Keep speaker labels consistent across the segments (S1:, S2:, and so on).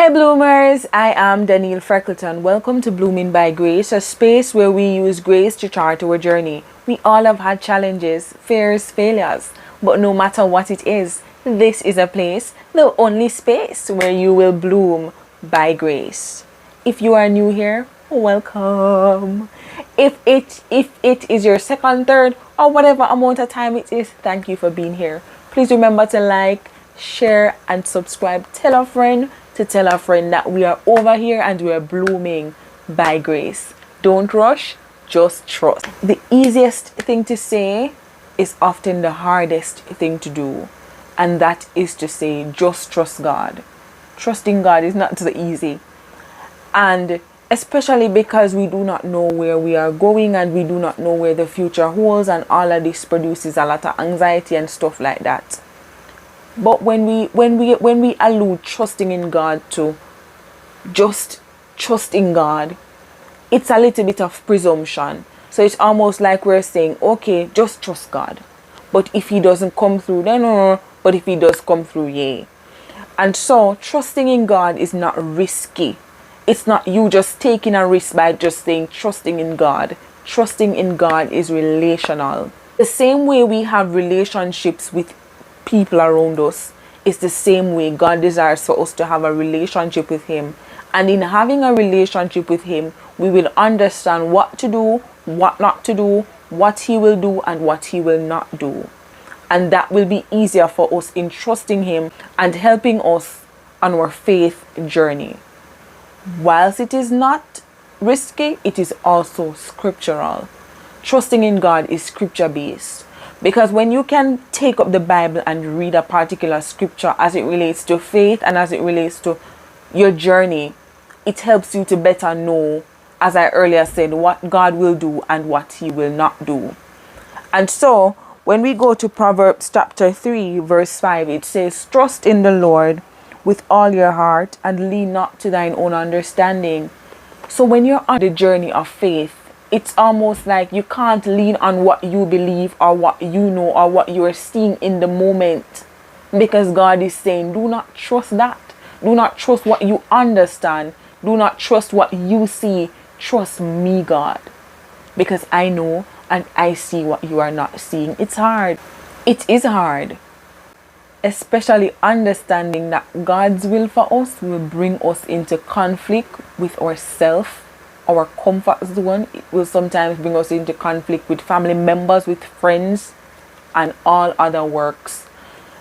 S1: Hi Bloomers, I am Danielle Freckleton. Welcome to Blooming by Grace, a space where we use grace to chart our journey. We all have had challenges, fears, failures, but no matter what it is, this is a place, the only space where you will bloom by grace. If you are new here, welcome. If it is your second, third, or whatever amount of time it is, thank you for being here. Please remember to like, share, and subscribe. Tell a friend to tell a friend that we are over here and we are blooming by grace. Don't rush, just trust. The easiest thing to say is often the hardest thing to do, and that is to say, just trust God. Trusting God is not so easy, and especially because we do not know where we are going and we do not know where the future holds, and all of this produces a lot of anxiety and stuff like that. But when we allude trusting in God to just trusting God, it's a little bit of presumption. So it's almost like we're saying, okay, just trust God. But if he doesn't come through, then no. But if he does come through, yay. And so trusting in God is not risky. It's not you just taking a risk by just saying trusting in God. Trusting in God is relational. The same way we have relationships with people around us is the same way God desires for us to have a relationship with him. And in having a relationship with him, we will understand what to do, what not to do, what he will do and what he will not do. And that will be easier for us in trusting him and helping us on our faith journey. Whilst it is not risky, it is also scriptural. Trusting in God is scripture based. Because when you can take up the Bible and read a particular scripture as it relates to faith and as it relates to your journey, it helps you to better know, as I earlier said, what God will do and what he will not do. And so, when we go to Proverbs chapter 3, verse 5, it says, "Trust in the Lord with all your heart and lean not to thine own understanding." So when you're on the journey of faith, it's almost like you can't lean on what you believe or what you know or what you are seeing in the moment, because God is saying, do not trust that. Do not trust what you understand. Do not trust what you see. Trust me, God, because I know and I see what you are not seeing. It's hard. It is hard, especially understanding that God's will for us will bring us into conflict with ourselves. Our comfort zone, it will sometimes bring us into conflict with family members, with friends, and all other works.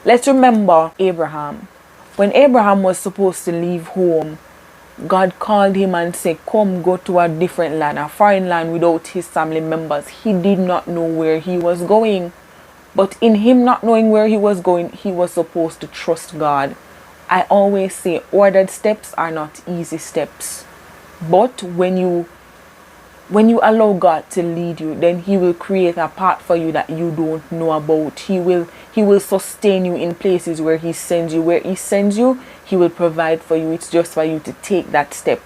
S1: Let's remember Abraham. When Abraham was supposed to leave home, God called him and said, come, go to a different land, a foreign land without his family members. He did not know where he was going. But in him not knowing where he was going, he was supposed to trust God. I always say ordered steps are not easy steps. But when you allow God to lead you, then he will create a path for you that you don't know about. He will sustain you in places where he sends you. Where he sends you, he will provide for you. It's just for you to take that step.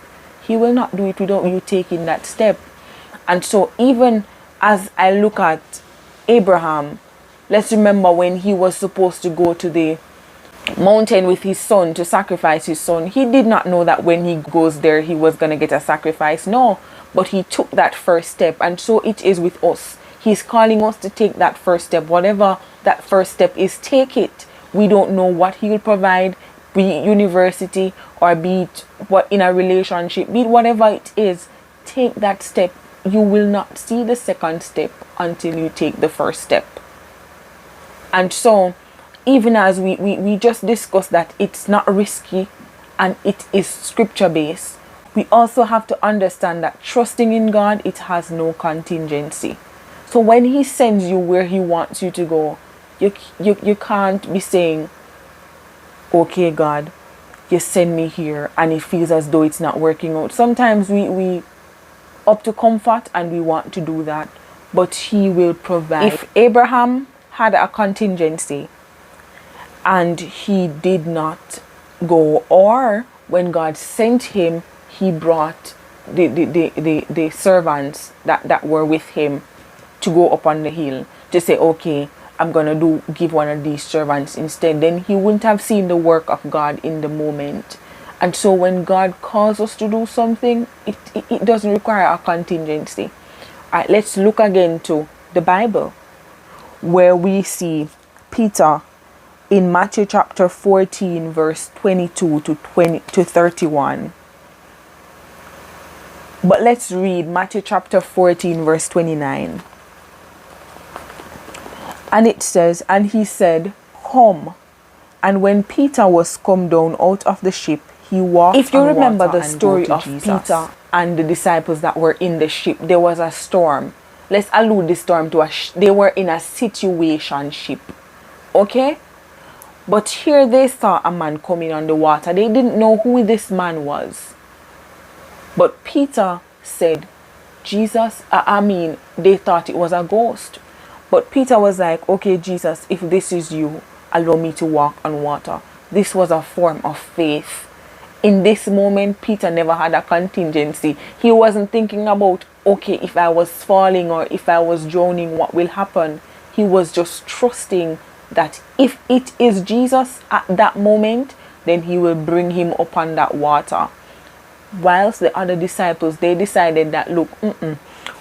S1: He will not do it without you taking that step. And so even as I look at Abraham, let's remember when he was supposed to go to the mountain with his son to sacrifice his son, he did not know that when he goes there he was going to get a sacrifice. No, but he took that first step. And so it is with us. He's calling us to take that first step. Whatever that first step is, take it. We don't know what he will provide, be it university or be it what in a relationship, be it whatever it is. Take that step. You will not see the second step until you take the first step. And so even as we just discussed that it's not risky and it is scripture based, we also have to understand that trusting in God, it has no contingency. So when he sends you where he wants you to go, you can't be saying, okay God, you send me here and it feels as though it's not working out. Sometimes we up to comfort and we want to do that, but he will provide. If Abraham had a contingency and he did not go, or when God sent him, he brought the servants that were with him to go up on the hill to say, okay, I'm gonna give one of these servants instead, then he wouldn't have seen the work of God in the moment. And so when God calls us to do something, it doesn't require a contingency. All right, let's look again to the Bible, where we see Peter in Matthew chapter 14, verse 22 to 31. But let's read Matthew chapter 14, verse 29. And it says, "And he said, Come. And when Peter was come down out of the ship, he walked on water." If you remember the story of Peter and the disciples that were in the ship, there was a storm. Let's allude the storm to they were in a situation ship. Okay? But here they saw a man coming on the water. They didn't know who this man was. But Peter said, Jesus, they thought it was a ghost. But Peter was like, okay, Jesus, if this is you, allow me to walk on water. This was a form of faith. In this moment, Peter never had a contingency. He wasn't thinking about, okay, if I was falling or if I was drowning, what will happen? He was just trusting that if it is Jesus at that moment, then he will bring him upon that water. Whilst the other disciples, they decided that, look,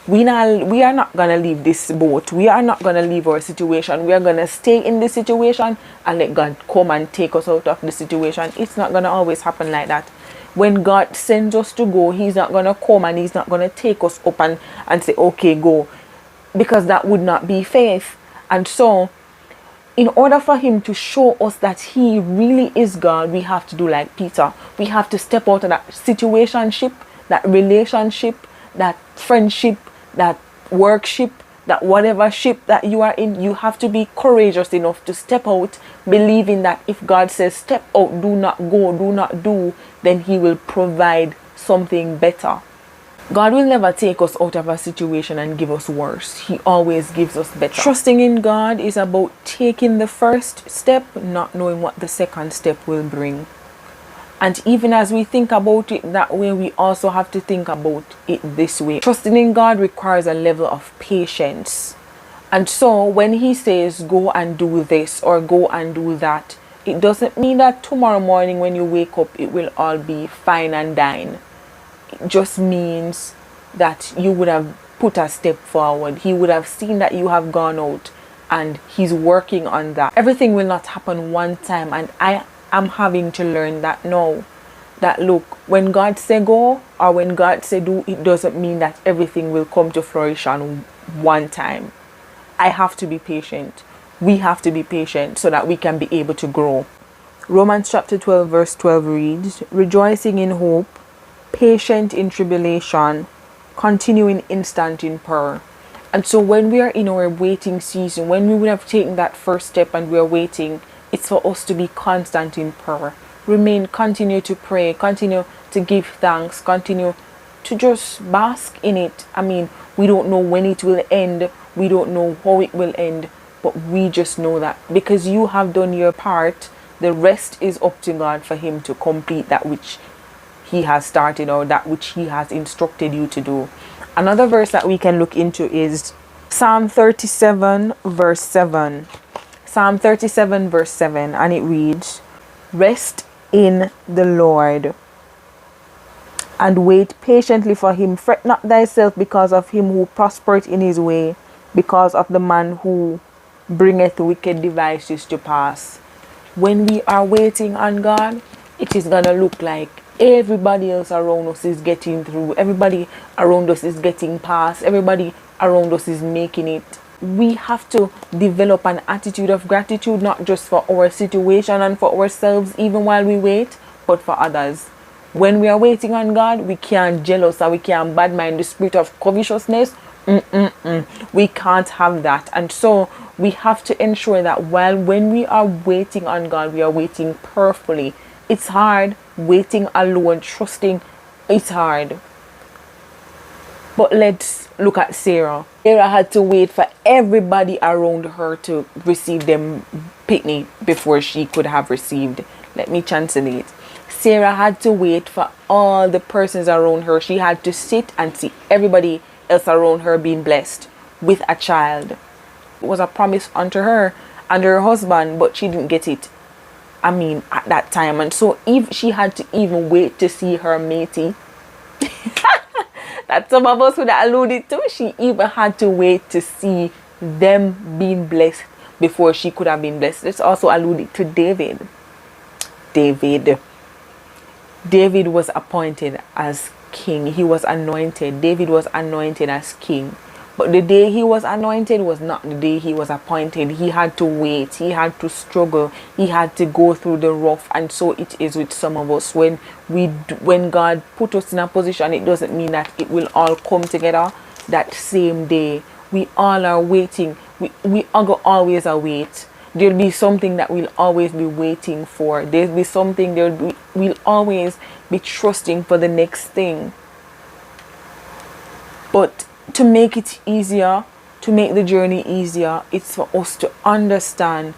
S1: we are not going to leave this boat. We are not going to leave our situation. We are going to stay in this situation and let God come and take us out of the situation. It's not going to always happen like that. When God sends us to go, he's not going to come and he's not going to take us up and say, okay, go. Because that would not be faith. And so, in order for him to show us that he really is God, we have to do like Peter. We have to step out of that situationship, that relationship, that friendship, that workship, that whatever ship that you are in. You have to be courageous enough to step out, believing that if God says step out, do not go, do not do, then he will provide something better. God will never take us out of a situation and give us worse. He always gives us better. Trusting in God is about taking the first step, not knowing what the second step will bring. And even as we think about it that way, we also have to think about it this way. Trusting in God requires a level of patience. And so when he says go and do this or go and do that, it doesn't mean that tomorrow morning when you wake up it will all be fine and dine. It just means that you would have put a step forward. He would have seen that you have gone out and he's working on that. Everything will not happen one time, and I am having to learn that now. That look, when God say go or when God say do, it doesn't mean that everything will come to fruition one time. I have to be patient. We have to be patient so that we can be able to grow. Romans chapter 12 verse 12 reads, rejoicing in hope, patient in tribulation, continuing instant in prayer. And so when we are in our waiting season, when we would have taken that first step and we are waiting, it's for us to be constant in prayer. Continue to pray, continue to give thanks, continue to just bask in it. We don't know when it will end, we don't know how it will end, but we just know that because you have done your part, the rest is up to God for him to complete that which he has started or that which he has instructed you to do. Another verse that we can look into is Psalm 37 verse 7. Psalm 37 verse 7, and it reads, rest in the Lord and wait patiently for him. Fret not thyself because of him who prospereth in his way, because of the man who bringeth wicked devices to pass. When we are waiting on God, it is going to look like everybody else around us is getting through. Everybody around us is getting past. Everybody around us is making it. We have to develop an attitude of gratitude, not just for our situation and for ourselves, even while we wait, but for others. When we are waiting on God, we can't jealous or we can't bad mind the spirit of covetousness. We can't have that. And so we have to ensure that when we are waiting on God, we are waiting prayerfully. It's hard waiting alone, trusting. It's hard. But let's look at Sarah. Sarah had to wait for everybody around her to receive them pitney before she could have received. Let me translate. Sarah had to wait for all the persons around her. She had to sit and see everybody else around her being blessed with a child. It was a promise unto her and her husband, but she didn't get it. I mean, at that time. And so if she had to even wait to see her matey, that some of us would have alluded to, she even had to wait to see them being blessed before she could have been blessed. Let's also allude to David. David was appointed as king. He was anointed. David was anointed as king. But the day he was anointed was not the day he was appointed. He had to wait. He had to struggle. He had to go through the rough. And so it is with some of us. When God put us in a position, it doesn't mean that it will all come together that same day. We all are waiting. We are always await. There'll be something that we'll always be waiting for. There'll be something we'll always be trusting for the next thing. But to make it easier, to make the journey easier, it's for us to understand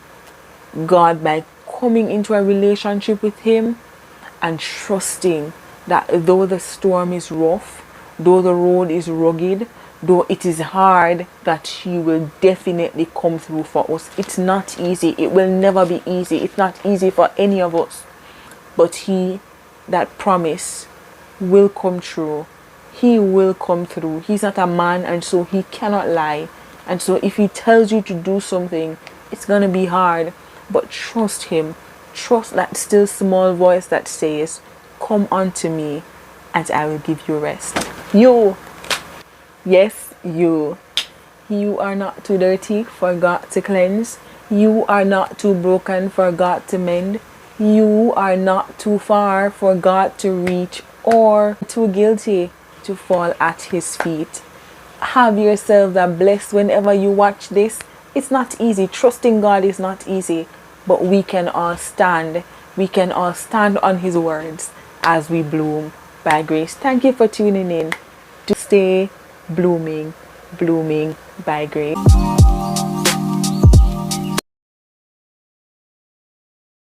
S1: God by coming into a relationship with Him and trusting that though the storm is rough, though the road is rugged, though it is hard, that He will definitely come through for us. It's not easy. It will never be easy. It's not easy for any of us. But He, that promise, will come true. He will come through. He's not a man, and so He cannot lie. And so if He tells you to do something, it's going to be hard. But trust Him. Trust that still small voice that says, "Come unto me, and I will give you rest." You. Yes, you. You are not too dirty for God to cleanse. You are not too broken for God to mend. You are not too far for God to reach, or too guilty to fall at His feet. Have yourselves a blessed whenever you watch this. It's not easy. Trusting God is not easy, but we can all stand. We can all stand on His words as we bloom by grace. Thank you for tuning in to Stay Blooming by Grace.